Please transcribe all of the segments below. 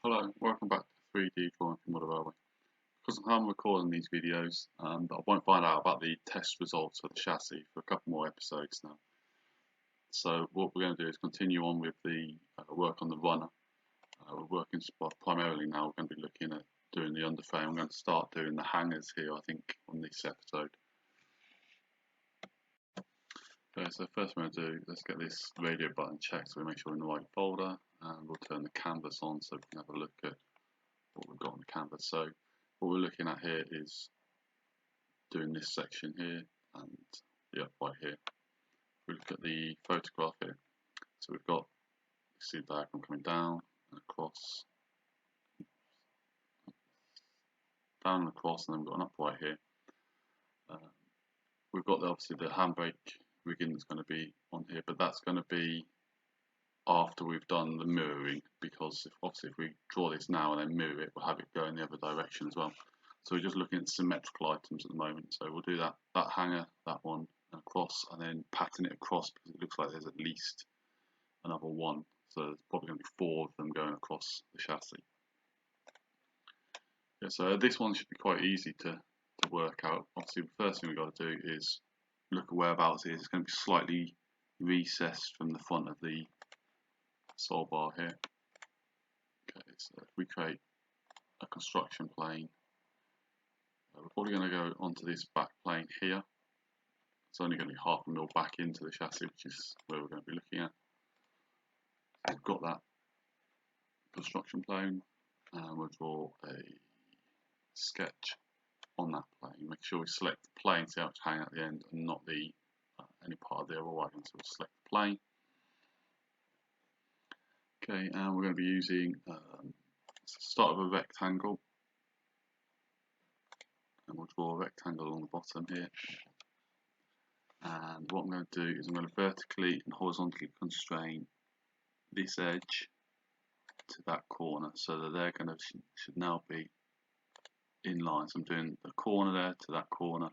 Hello, welcome back to 3D Drawing from Model Railway. Because I'm recording these videos, I won't find out about the test results of the chassis for a couple more episodes now. So what we're going to do is continue on with the work on the runner. We're working primarily now, we're going to be looking at doing the underframe. I'm going to start doing the hangers here, I think, on this episode. Okay, so first we're going to do, let's get this radio button checked so we make sure we're in the right folder, and we'll turn the canvas on so we can have a look at what we've got on the canvas. So what we're looking at here is doing this section here and right here. We look at the photograph here. So we've got, you see the diagram coming down and across, down and across, and then we've got an upright here. We've got obviously the handbrake rigging that's going to be on here, but that's going to be after we've done the mirroring, because obviously if we draw this now and then mirror it, we'll have it go in the other direction as well. So we're just looking at symmetrical items at the moment. So we'll do that hanger, that one, and across, and then pattern it across because it looks like there's at least another one. So there's probably going to be 4 of them going across the chassis. Yeah, so this one should be quite easy to work out. Obviously the first thing we've got to do is look at whereabouts it is. It's going to be slightly recessed from the front of the sole bar here. Okay, so if we create a construction plane, we're probably going to go onto this back plane here. It's only going to be half a mil back into the chassis, which is where we're going to be looking at. So we've got that construction plane, and we'll draw a sketch on that plane. Make sure we select the plane, see how it's hanging at the end, and not the any part of the other wagon. So we'll select the plane. Okay, and we're going to be using start of a rectangle, and we'll draw a rectangle on the bottom here. And what I'm going to do is I'm going to vertically and horizontally constrain this edge to that corner, so that they're going to should now be in line. So I'm doing the corner there to that corner,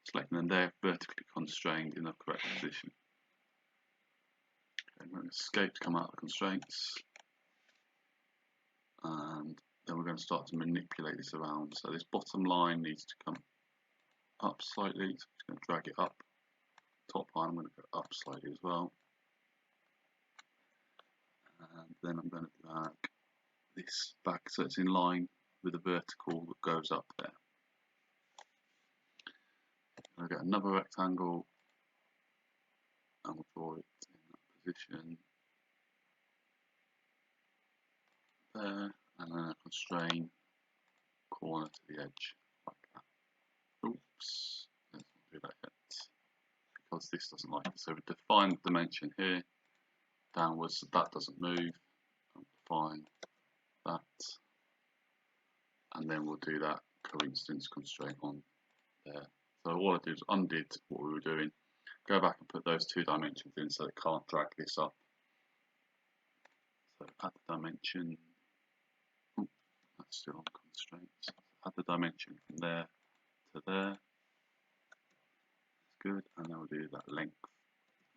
selecting them. They're vertically constrained in the correct position. I'm going to escape to come out of the constraints, and then we're going to start to manipulate this around. So this bottom line needs to come up slightly, so I'm just going to drag it up. Top line I'm going to go up slightly as well, and then I'm going to drag this back so it's in line with the vertical that goes up there. I'll get another rectangle and we'll draw it in that position there, and then I constrain corner to the edge like that. Oops, let's not do that yet because this doesn't like it. So we define the dimension here downwards so that doesn't move, and define that, and then we'll do that coincidence constraint on there. So all I did was undid what we were doing, go back and put those 2 dimensions in so it can't drag this up. So add the dimension, that's still on constraints, add the dimension from there to there, that's good, and then we'll do that length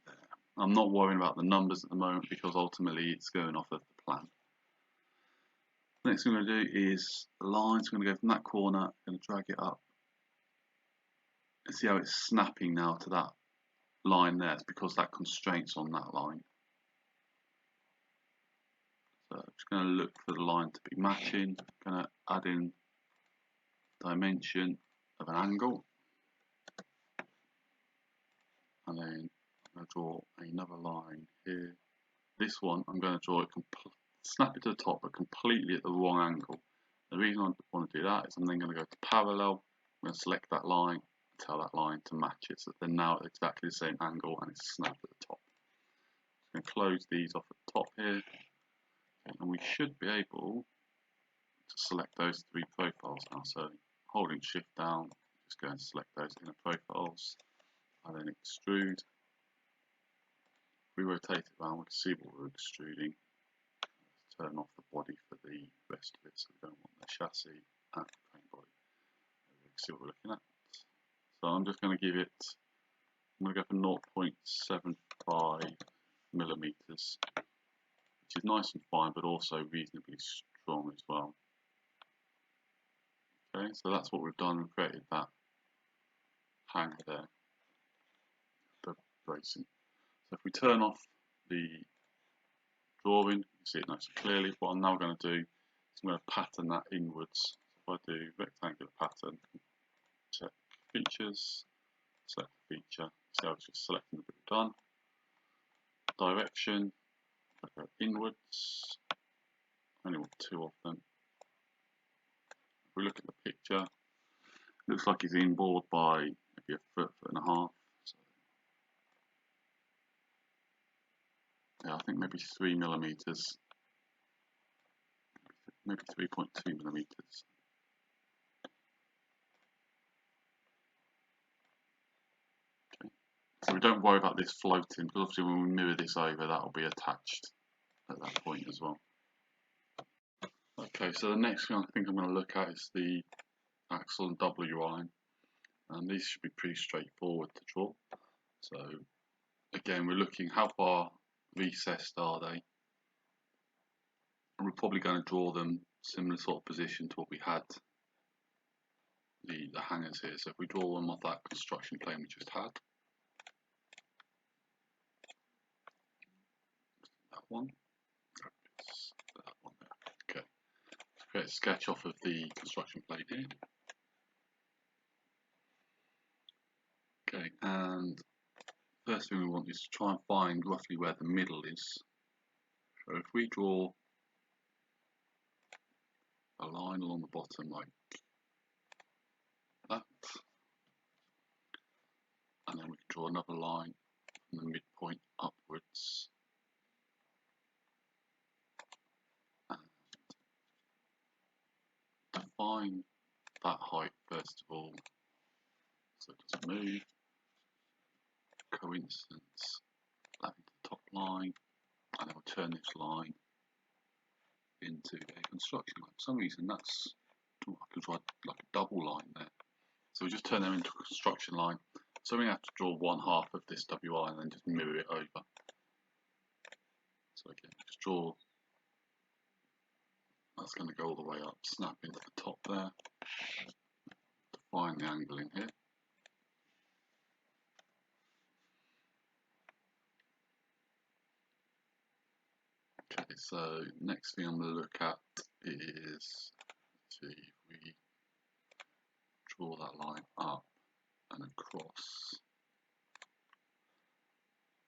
there. I'm not worrying about the numbers at the moment because ultimately it's going off of the plan. The next thing I'm going to do is the lines. I'm going to go from that corner, I'm going to drag it up. And see how it's snapping now to that line there. It's because that constraint's on that line. So I'm just going to look for the line to be matching. I'm going to add in dimension of an angle. And then I'm going to draw another line here. This one I'm going to draw it snap it to the top but completely at the wrong angle. The reason I want to do that is I'm then going to go to parallel, I'm going to select that line, tell that line to match it so that they're now at exactly the same angle and it's snapped at the top. I'm going to close these off at the top here, and we should be able to select those 3 profiles now. So holding shift down, just go and select those inner profiles and then extrude. If we rotate it around we can see what we're extruding. Turn off the body for the rest of it, so we don't want the chassis and the crane body. We can see what we're looking at. So I'm just going to give it, I'm going to go for 0.75 millimeters, which is nice and fine but also reasonably strong as well. Okay, so that's what we've done. We've created that hanger there, the bracing. So if we turn off the drawing, you can see it nice and clearly. What I'm now going to do is I'm going to pattern that inwards. So if I do rectangular pattern, check features, select the feature, see how it's just selecting the bit we've done. Direction, I go inwards, only want 2 of them. If we look at the picture, it looks like he's inboard by maybe a foot, foot and a half. So, yeah, I think maybe 3 millimeters, maybe 3.2 millimeters. Okay. So we don't worry about this floating, because obviously when we mirror this over, that will be attached at that point as well. Okay, so the next thing I think I'm going to look at is the axle and W line, and these should be pretty straightforward to draw. So again, we're looking how far recessed are they, and we're probably going to draw them similar sort of position to what we had the hangers here. So if we draw them off that construction plane we just had, that one there. Okay, let's create a sketch off of the construction plane here. Okay, and first thing we want is to try and find roughly where the middle is. So if we draw a line along the bottom like that, and then we can draw another line from the midpoint upwards, and define that height first of all so it doesn't move. Coincidence that into the top line, and then we'll turn this line into a construction line. For some reason that's, I can draw like a double line there. So we just turn them into a construction line. So we have to draw 1/2 of this WI and then just mirror it over. So again, just draw, that's going to go all the way up, snap into the top there, define the angle in here. Okay, so next thing I'm going to look at is, see if we draw that line up and across.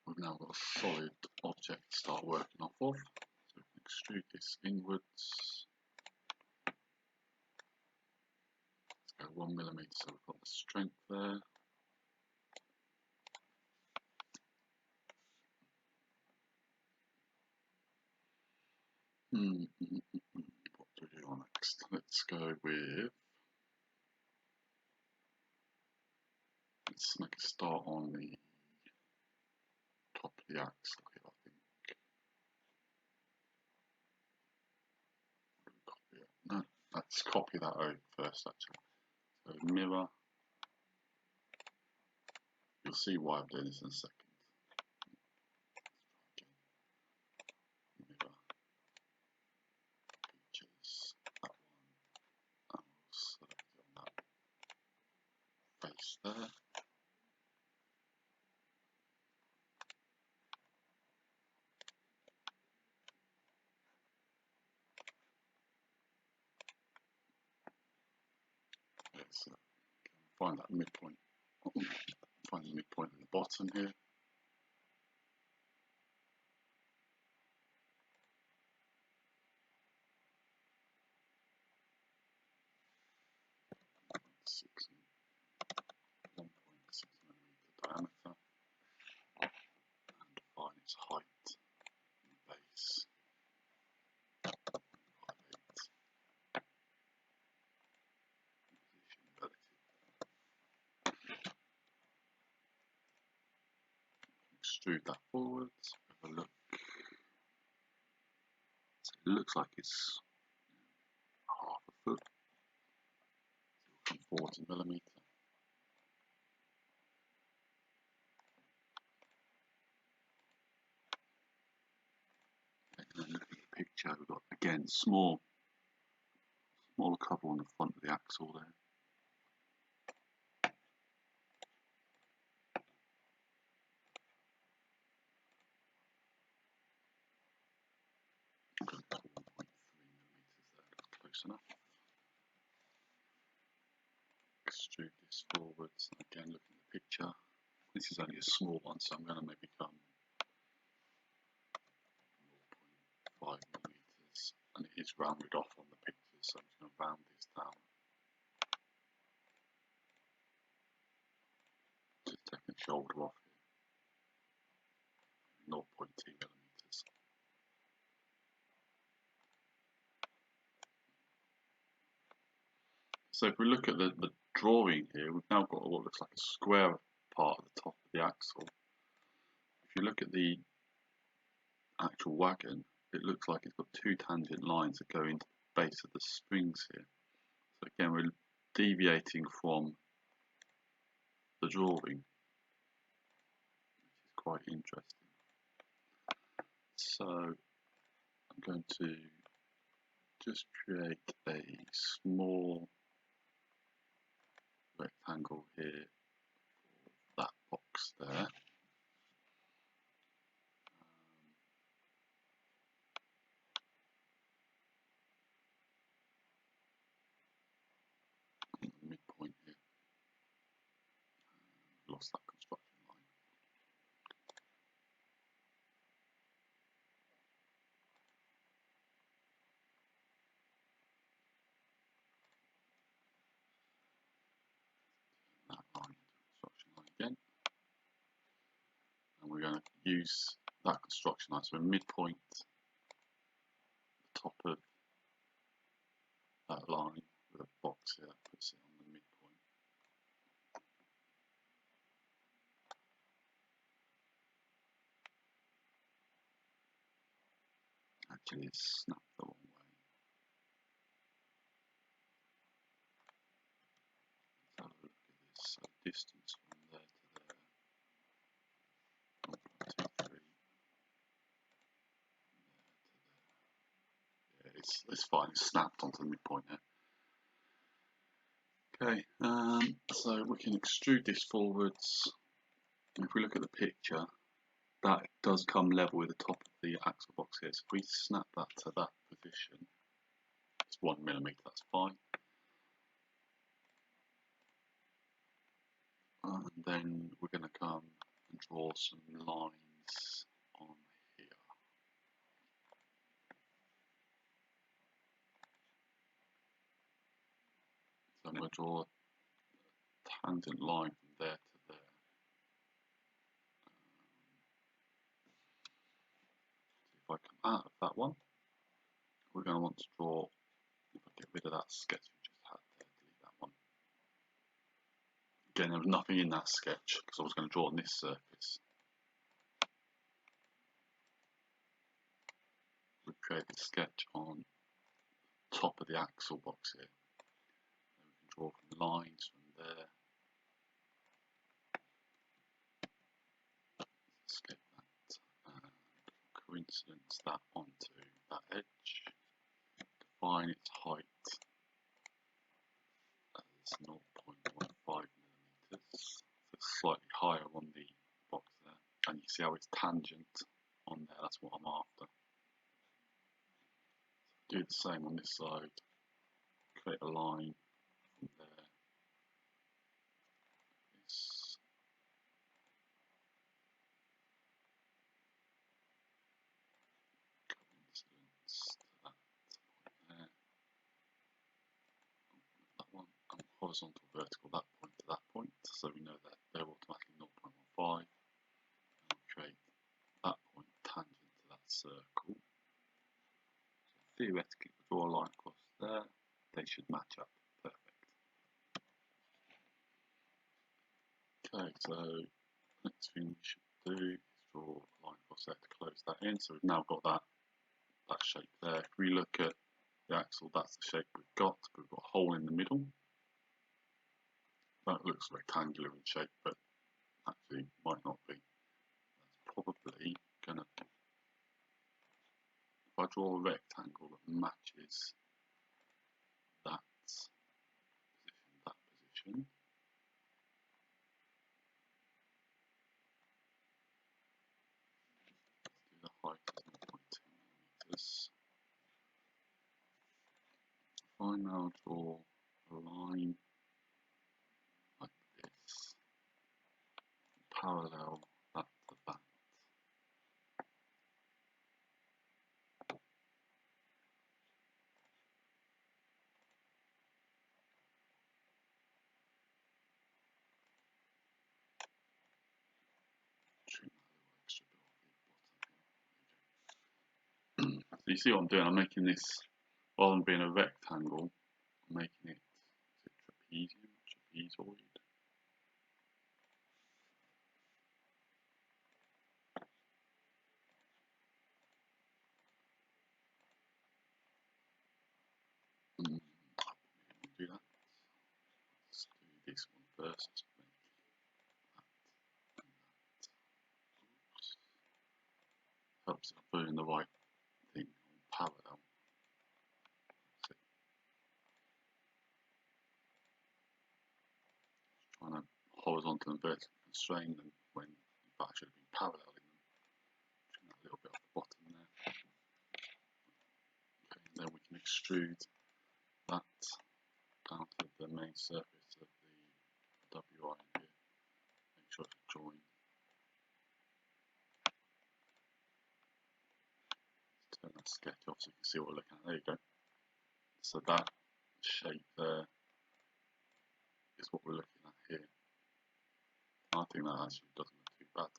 We've now got a solid object to start working off of. So we can extrude this inwards. Let's go 1 millimeter so we've got the strength there. What do we do next? Let's go with, let's make a start on the top of the axle here, I think. Copy it. No, let's copy that over first actually. So mirror. You'll see why I'm doing this in a second. Mirror. Features. That one. And we'll select it on that face there. So find that midpoint. Find the midpoint at the bottom here. Six, 1.6 millimeter diameter, and define its height and base. 5/8. Position relative. Extrude that forwards. Have a look. So it looks like it's 1/2 foot. So 40 millimeter. And then look at the picture. We've got again small smaller cover on the front of the axle there. I'm going to put 1.3mm there, that's close enough. Extrude this forwards, and again look at the picture. This is only a small one, so I'm going to maybe come 0.5mm, and it is rounded off on the picture, so I'm just going to round this down. Just taking the shoulder off here, 0.2mm. So if we look at the drawing here, we've now got what looks like a square part at the top of the axle. If you look at the actual wagon, it looks like it's got two tangent lines that go into the base of the springs here. So again, we're deviating from the drawing, which is quite interesting. So I'm going to just create a small rectangle here for that box there. Midpoint here. Lost that construction line. That line into construction line again. And we're going to use that construction line. So midpoint, the top of that line with a box here that puts it on the midpoint. Actually, it's snapped the wrong way. Let's have a look at this. So distance from there to there, 0.23. Yeah, it's fine. It's snapped onto the midpoint there. Okay, so we can extrude this forwards. If we look at the picture, that does come level with the top of the axle box here. So if we snap that to that position, it's 1mm, that's fine. And then we're going to come and draw some lines on here. So I'm going to draw a tangent line from there to there. If I come out of that one, we're going to want to draw, if I get rid of that sketch we just had there, delete that one. Again, there was nothing in that sketch because I was going to draw on this surface. We create a sketch on top of the axle box here. Then we can draw lines from there. Escape that and coincidence that onto that edge. Define its height as 0.15mm. So it's slightly higher on the box there, and you see how it's tangent on there. That's what I'm after. So do the same on this side. Create a line from there. This coincidence to that point there. That one, and horizontal, vertical, that point to that point. So we know that they're automatically 0.15. And we'll create that point tangent to that circle. So theoretically, if we draw a line across there, they should match up. Perfect. Okay, so next thing we should do is draw a line across there to close that in. So we've now got that shape there. If we look at the axle, that's the shape we've got. We've got a hole in the middle. That looks rectangular in shape, but actually might not be. That's probably going to, if I draw a rectangle that matches that position. Do the height as 0.2 millimeters. If I now draw a line like this, parallel that to that. Trim that little extra bit off the bottom here. So you see what I'm doing? I'm making this, rather than being a rectangle, I'm making it, is it trapezoid? Do that. Let's do this one first. Make that and that. Oops. Helps if I put in the right thing on parallel. So trying to horizontal and vertical constrain them when that should have been paralleling them. Trim that a little bit off the bottom there. Okay, and then we can extrude that down to the main surface of the WI here. Make sure it's joined. Let's turn that sketch off so you can see what we're looking at. There you go. So that shape there is what we're looking at here. I think that actually doesn't look too bad.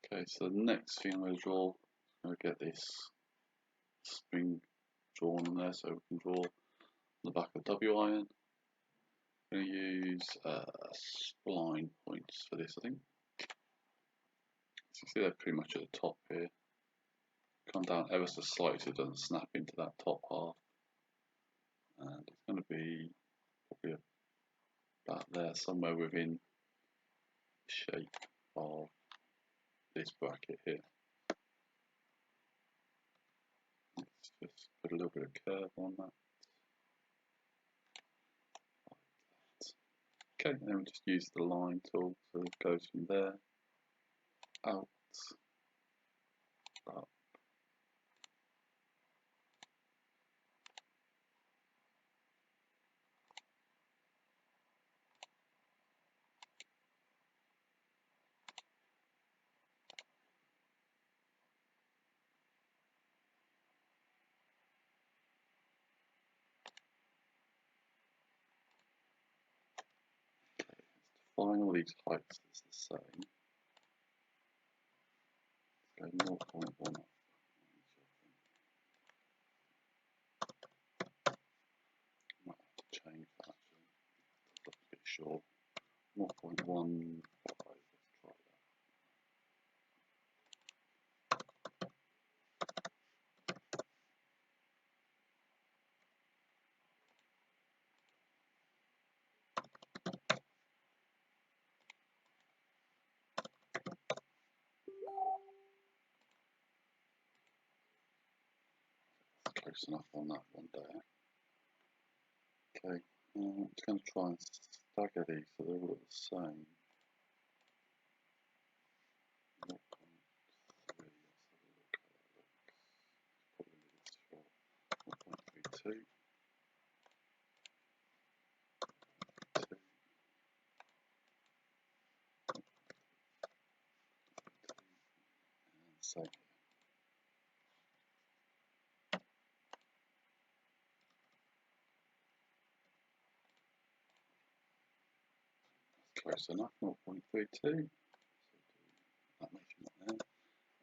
Okay, so the next thing I'm going to draw, I'm going to get this spring drawn on there so we can draw the back of the WIN. I'm going to use spline points for this, I think. So you see they're pretty much at the top here. Come down ever so slightly so it doesn't snap into that top half. And it's going to be probably about there, somewhere within the shape of this bracket here. Let's just put a little bit of curve on that. Okay, and then we just use the line tool, so it goes from there, out, up. Define all these heights as the same. Let's go 0.1 up. Might have to change that actually. That's a bit short. 0.15. Let's try that. Close enough on that one there. Okay, I'm just going to try and stagger these so they're all the same. 0.3, let's have a look how that looks. Probably a little short. 0.32. 2. And same here. Close enough, 0.32. So that measurement there,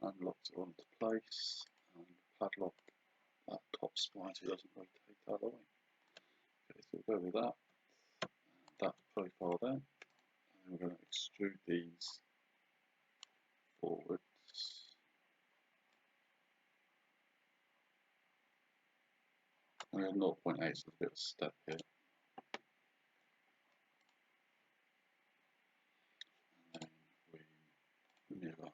and locks it onto place, and padlock that top spline so it doesn't rotate out of the way. Okay, so we'll go with that profile there, and then we're going to extrude these forwards. And we have 0.8, so there's a bit of a step here. And then we mirror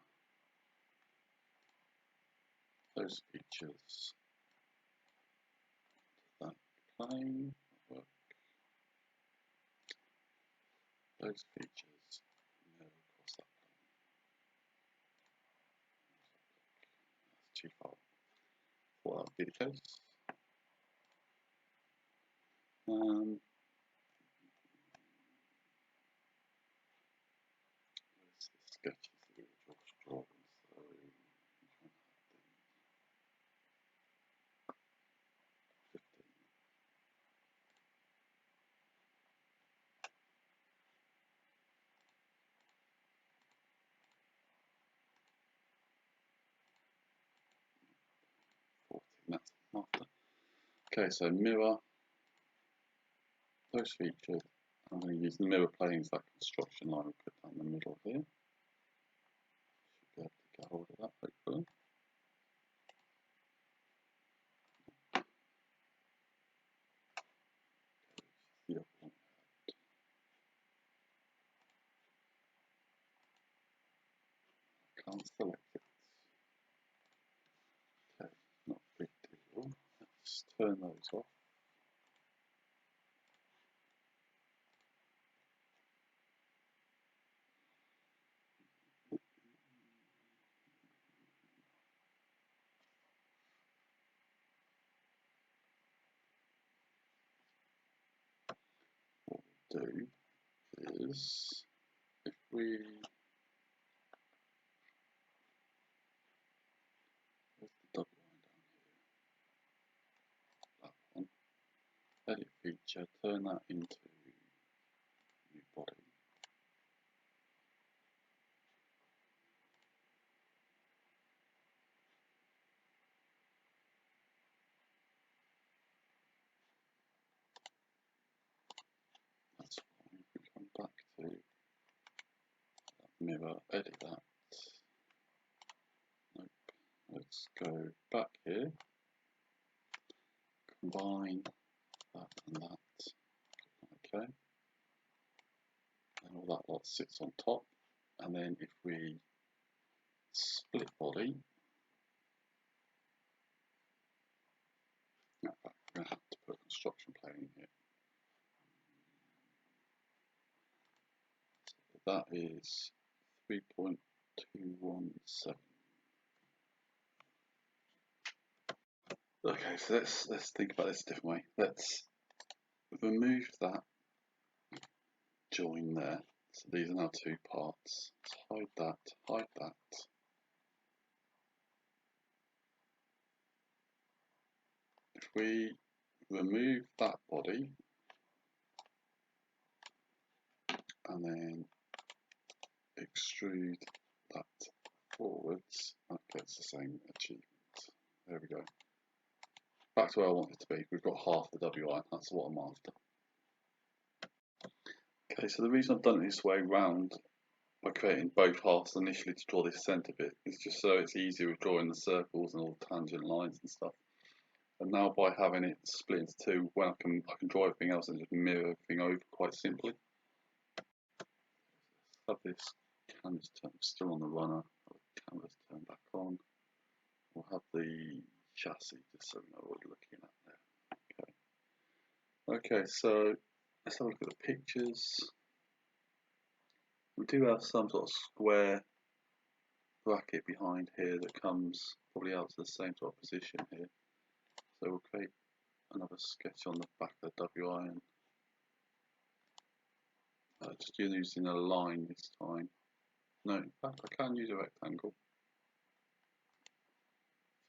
those features plane, work. Those features mirror across that plane. That's too far. Thought that would be the case. Where's the sketches that we were just drawing? So that's after. Okay, so mirror those features. I'm going to use the mirror planes, that construction line we put down the middle here. Should be able to get hold of that hopefully. The other one. I can't select it. Okay, not a big deal. Let's turn those off. What we'll do is, if we, where's the W line down here? That one. Edit feature, turn that into new body. That's fine. If we come back to that mirror, edit that. Nope. Let's go back here. Combine that and that. Okay. And all that lot sits on top. And then if we split body, in fact, we're going to have to put a construction plane in here. So that is 3.217. Okay, so let's think about this a different way. Let's remove that join there. So these are now two parts. Let's hide that, hide that. If we remove that body and then extrude that forwards, that gets the same achievement. There we go. Back to where I want it to be. We've got half the WI, that's what I'm after. Okay, so the reason I've done it this way round by creating both halves initially to draw this centre bit is just so it's easier with drawing the circles and all the tangent lines and stuff. And now by having it split into two, when I can draw everything else and just mirror everything over quite simply. Let's have this canvas turn still on the runner, canvas turn back on. We'll have the chassis just so we know what we're looking at there. Okay, so let's have a look at the pictures. We do have some sort of square bracket behind here that comes probably out to the same sort of position here. So we'll create another sketch on the back of the WI and just using a line this time. No, in fact I can use a rectangle.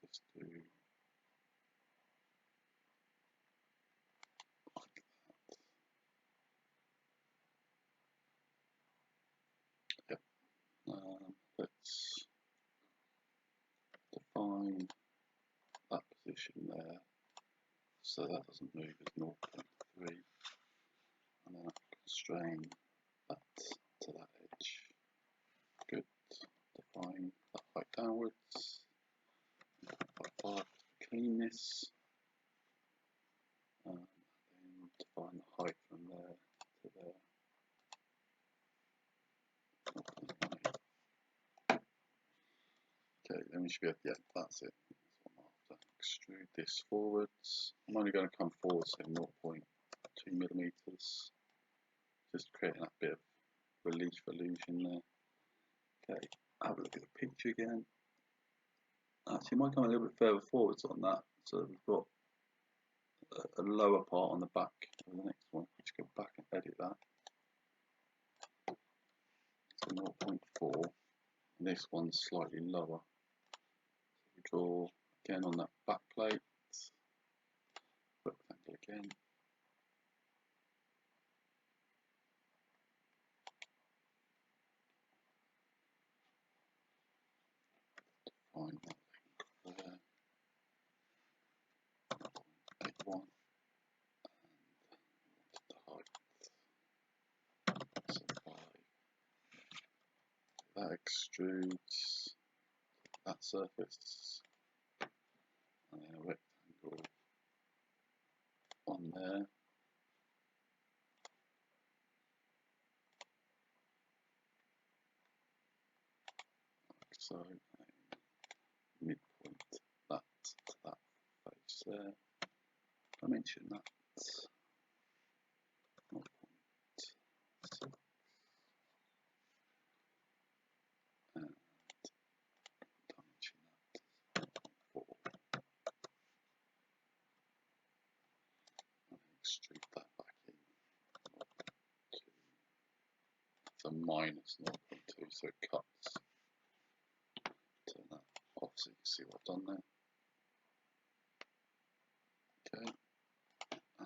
Just do like that. Yep. Let's define that position there so that doesn't move as 0.3, and then I can constrain that to that edge. Good. Define that height downwards. By 5 to clean this. Then define the height from there to there. Okay, then we should be able to, yeah, that's it. That's what I'm after. extrude this forwards. I'm only going to come forward, so 0.2 millimeters, just creating that bit of relief illusion there. Okay, have a look at the picture again. Actually, might come a little bit further forwards on that, so we've got a lower part on the back of the next one. Just go back and edit that. So 0.4, and this one's slightly lower. So we draw again on that back plate, rectangle again. Find that link there. 0.81. The height. So 5. That extrudes that surface, and then a rectangle on there. Like so, and midpoint that to that face there. I mentioned that. 0.6. And dimension that 4. And extrude that back in 0.2. It's a minus 0.2, so it cuts. Turn that off so you can see what I've done there. Okay,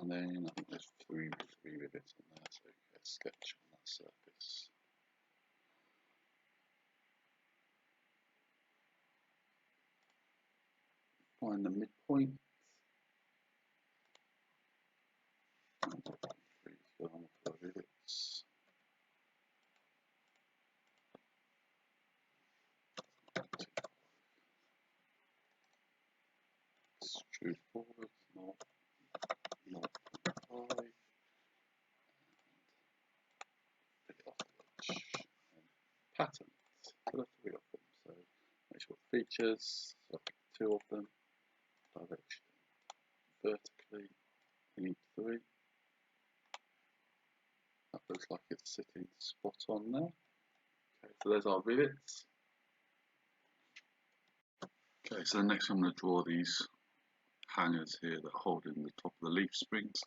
and then I think there's three rivets on there, so you get a sketch on that surface. Find the midpoint. And 3 for rivets. Extrude forward, 0.5. Pick it off the edge. Pattern. Put a 3 of them. So make sure the features. So I pick 2 of them. Direction vertically. We need 3. That looks like it's sitting spot on there. Okay, so there's our rivets. Okay, so next I'm going to draw these hangers here that hold in the top of the leaf springs.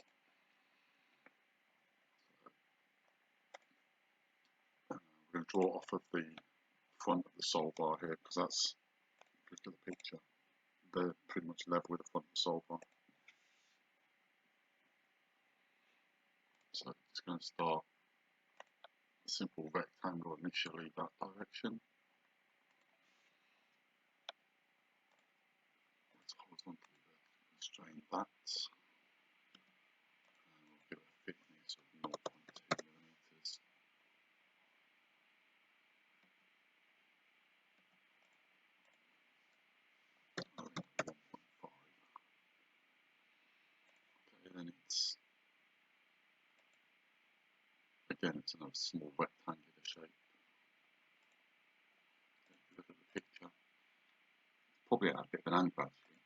We're going to draw off of the front of the sole bar here, because that's, look at the picture, they're pretty much level with the front of the sole bar. So it's going to start a simple rectangle initially that direction. Let's horizontally constrain that. And we'll give it a thickness of 0.2 millimeters. I think 1.5. Okay, then it's again, it's another small rectangular shape. If you look at the picture, it's probably at a bit of an angle actually.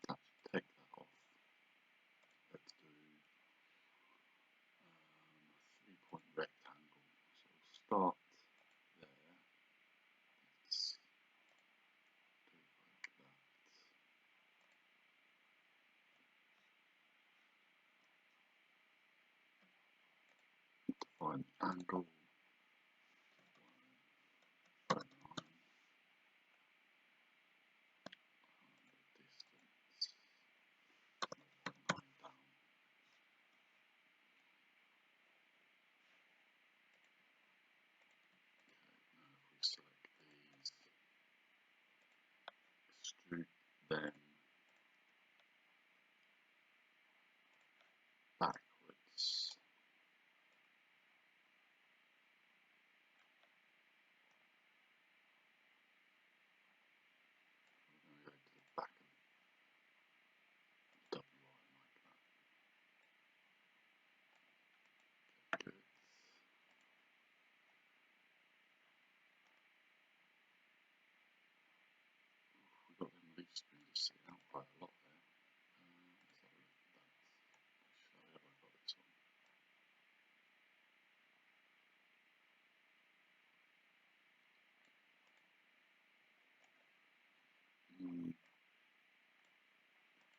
Let's actually take that off. Let's do a 3-point rectangle. So we'll start there. Let's do like that. Define the angle. 1.9. Distance 0.9 down. Okay, now if we select these, extrude them backwards.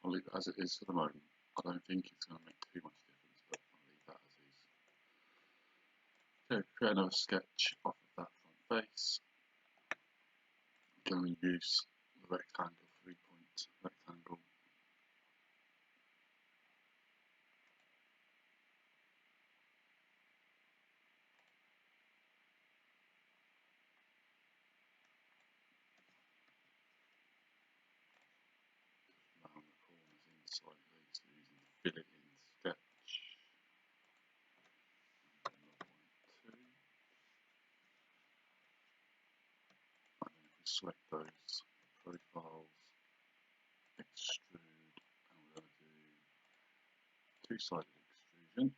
I'll leave it as it is for the moment. I don't think it's going to make too much difference, but I'll leave that as is. Okay, create another sketch off of that front face. I'm going to use the rectangle, 3-point rectangle. Round the corners in slightly, so using the fill it in sketch. And 0.2. And then if we select those profiles, extrude, and we're going to do two-sided extrusion.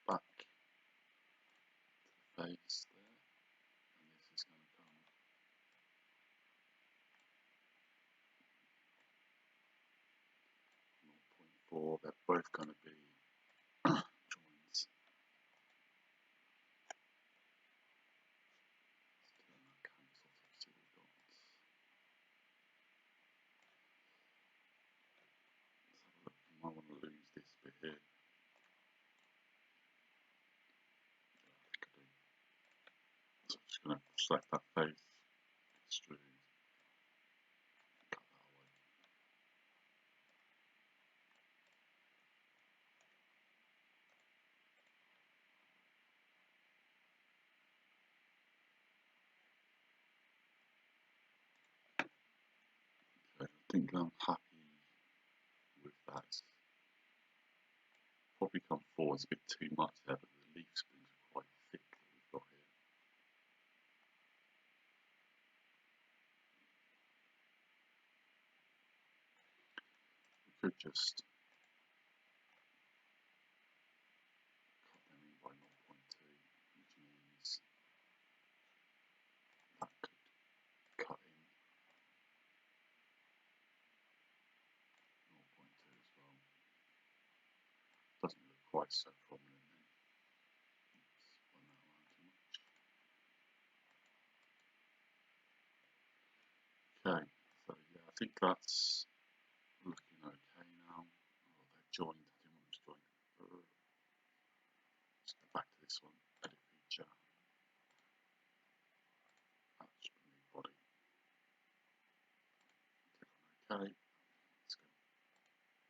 Back to the face there, and this is going to come 0.4. They're both going to be joins. Let's turn that canvas off to see what we've got. Let's have a look. You might want to lose this bit here. So I'm just going to select that face, extrude, cut that away. Okay, I think I'm happy with that. Probably come forward, it's a bit too much there, but the leaf springs are quite thick that we've got here. We could just cut them in by 0.2, which means that could cut in 0.2 as well. Doesn't look quite so prominent then. Oops, spun that around too much. Okay, so yeah, I think that's looking okay now. Oh, they're joined. I didn't want them to join. Just go back to this one. Edit feature. Attach new body. Click on OK. Let's go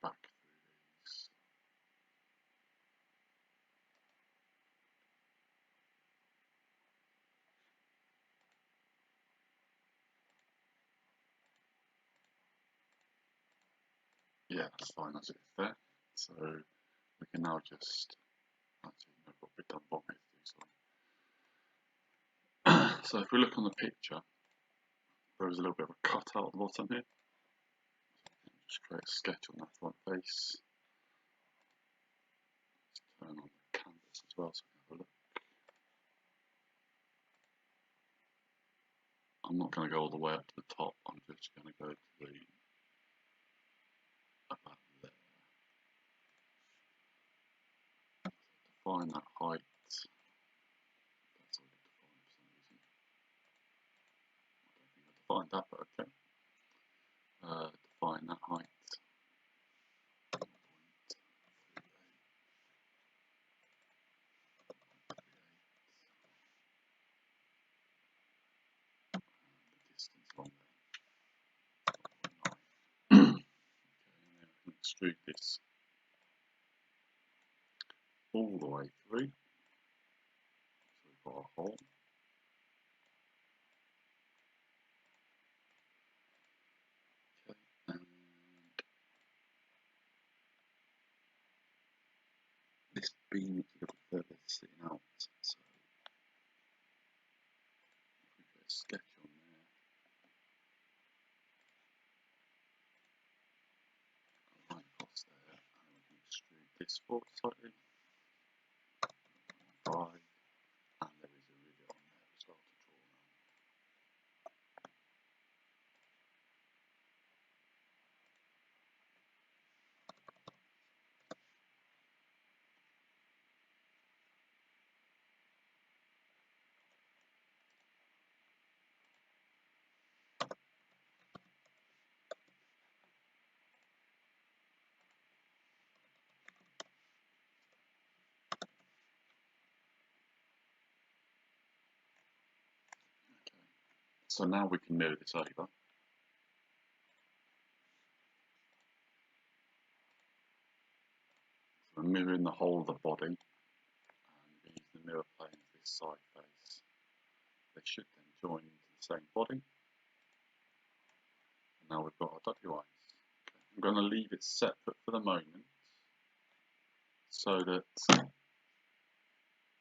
back through these. Yeah, that's fine as it is there. So we can now just actually know what we've done wrong here to do something. So if we look on the picture, there is a little bit of a cutout at the bottom here. So just create a sketch on that front face. Let's turn on the canvas as well so we can have a look. I'm not going to go all the way up to the top, I'm just going to go to the about there. Define that height. That's already defined for some reason. I don't think I defined that, but okay. Define that height. 0.38. And the distance along there. 0.9. Okay, and then I can extrude this all the way through. So we've got a hole. Okay, and this beam is a little further sitting out, so if we put a sketch on there, a line across there, and then we can extrude this forward slightly, 5, and there is a rivet on there as well to draw around. So now we can mirror this over. So we're mirroring the whole of the body, and we use the mirror plane of this side face. They should then join into the same body. And now we've got our WIs. Okay. I'm going to leave it separate for the moment, so that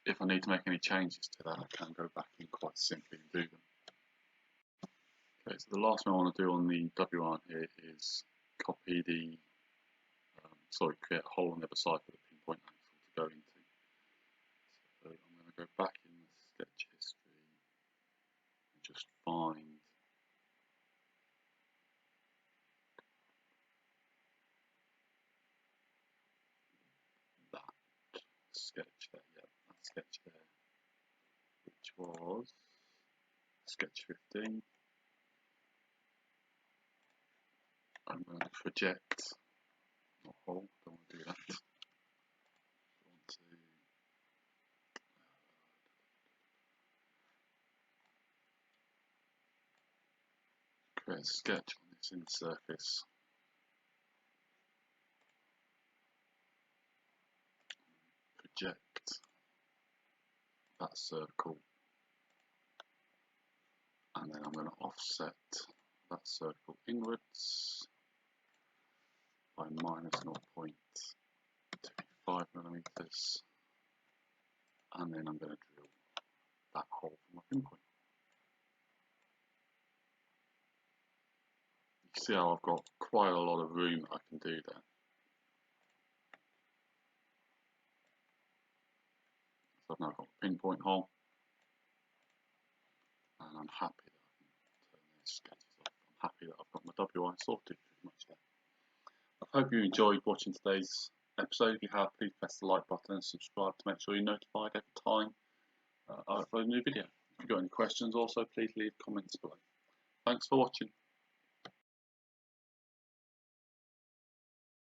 if I need to make any changes to that, I can go back in quite simply and do them. Okay, so the last thing I want to do on the WI here is copy the, create a hole on the other side for the pinpoint axle to go into. So I'm going to go back in the sketch history and just find that sketch there, yeah, that sketch there, which was sketch 15. I'm going to project, not hole, don't want to do that. I want to create a sketch on this in surface. Project that circle, and then I'm going to offset that circle inwards by minus 0.25 millimeters, and then I'm going to drill that hole for my pinpoint. You see how I've got quite a lot of room I can do there. So I've now got a pinpoint hole, and I'm happy that I can turn these sketches off. I'm happy that I've got my WI sorted pretty much there. I hope you enjoyed watching today's episode. If you have, please press the like button and subscribe to make sure you're notified every time I upload a new video. If you've got any questions, also please leave comments below. Thanks for watching.